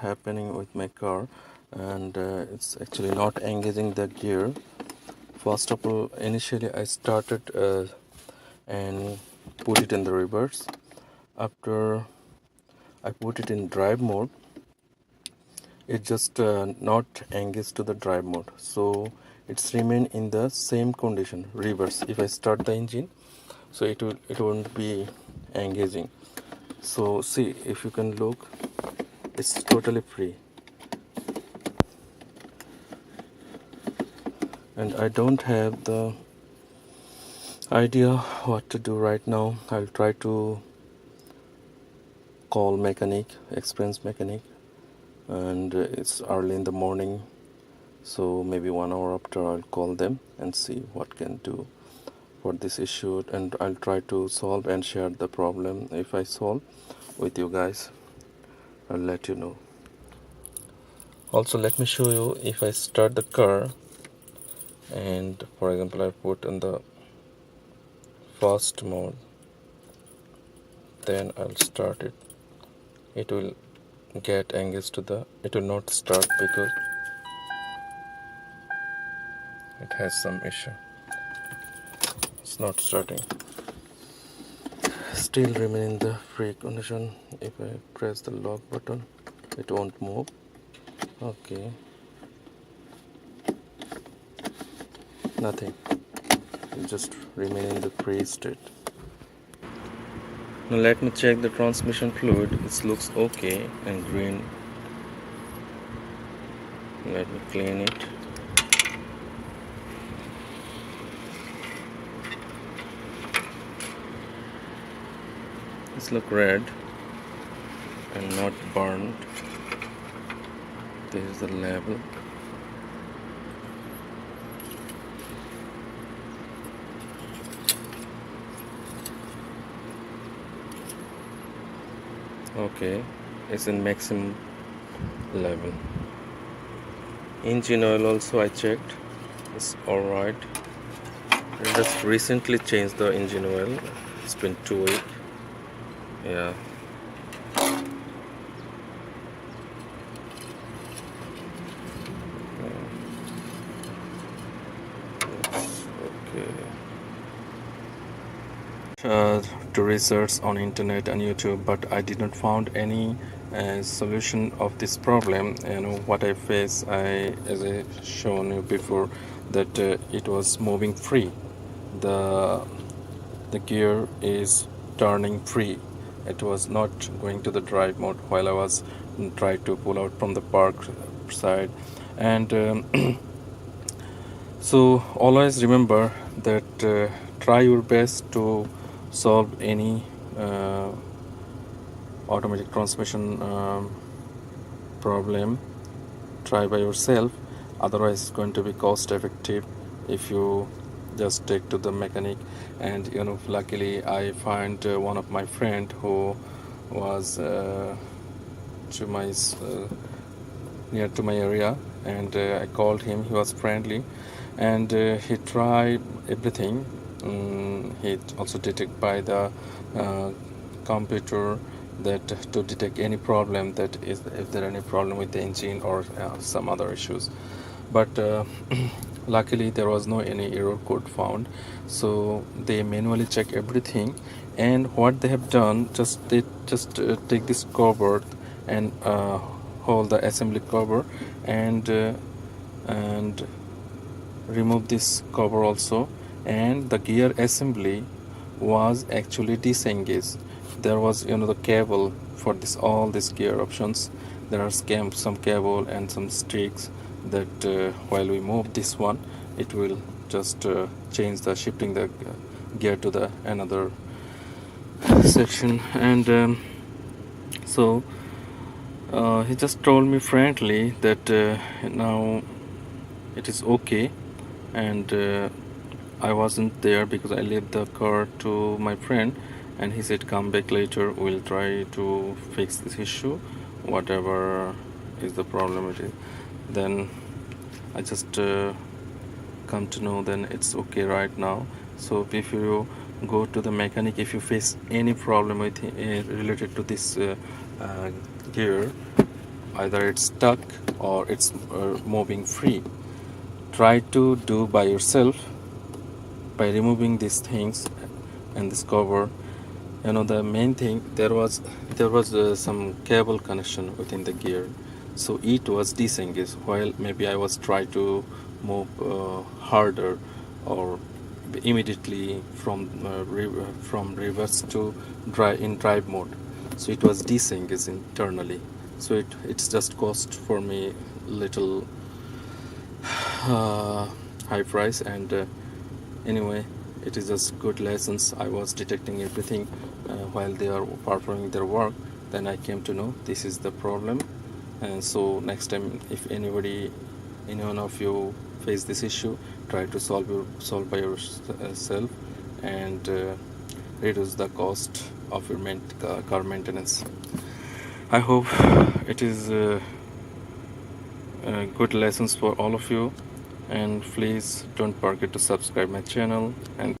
happening with my car, and it's actually not engaging the gear. First of all, initially I started and put it in the reverse. After I put it in drive mode, it just not engaged to the drive mode, so it's remain in the same condition, reverse. If I start the engine, so it won't be engaging. So see, if you can look, it's totally free, and I don't have the idea what to do right now. I'll try to call mechanic, experienced mechanic, and it's early in the morning, so maybe 1 hour after I'll call them and see what can do for this issue, and I'll try to solve and share the problem. If I solve with you guys, I'll let you know. Also, let me show you, if I start the car and for example I put in the fast mode, then I'll start it, it will get engaged to the, it will not start because it has some issue, it's not starting, still remain in the free condition. If I press the lock button, it won't move. Okay, nothing, it just remain in the free state. Now let me check the transmission fluid. It looks okay and green. Let me clean it. It's look red and not burned. This is the label. Okay, it's in maximum level. Engine oil also I checked, it's alright. I just recently changed the engine oil, it's been 2 weeks. Yeah. To research on internet and YouTube, but I did not found any solution of this problem. You know what I face, as I shown you before, that it was moving free, the gear is turning free, it was not going to the drive mode while I was trying to pull out from the park side. And so always remember that try your best to solve any automatic transmission problem, try by yourself, otherwise it's going to be cost effective if you just take to the mechanic. And you know, luckily I find one of my friend who was to my near to my area, and I called him. He was friendly, and he tried everything. He also detect by the computer that to detect any problem, that is if there any problem with the engine or some other issues. But luckily there was no any error code found, so they manually check everything. And what they have done, they just take this cover and hold the assembly cover and remove this cover also, and the gear assembly was actually disengaged. There was, you know, the cable for this, all these gear options, there are some cable and some sticks that while we move this one, it will just change the shifting the gear to the another section. And so he just told me friendly that now it is okay. And I wasn't there because I left the car to my friend, and he said come back later, we'll try to fix this issue, whatever is the problem it is. Then I just come to know then it's okay right now. So if you go to the mechanic, if you face any problem with related to this gear, either it's stuck or it's moving free. Try to do by yourself by removing these things and this cover. The main thing, there was some cable connection within the gear, so it was disengaged while maybe I was trying to move harder or immediately from reverse to drive mode. So it was disengaged internally, so it's just cost for me little high price. And anyway, it is just good lessons. I was detecting everything while they are performing their work. Then I came to know this is the problem. And so next time, if any one of you face this issue, try to solve by yourself and reduce the cost of your car maintenance. I hope it is good lessons for all of you, and please don't forget to subscribe my channel. And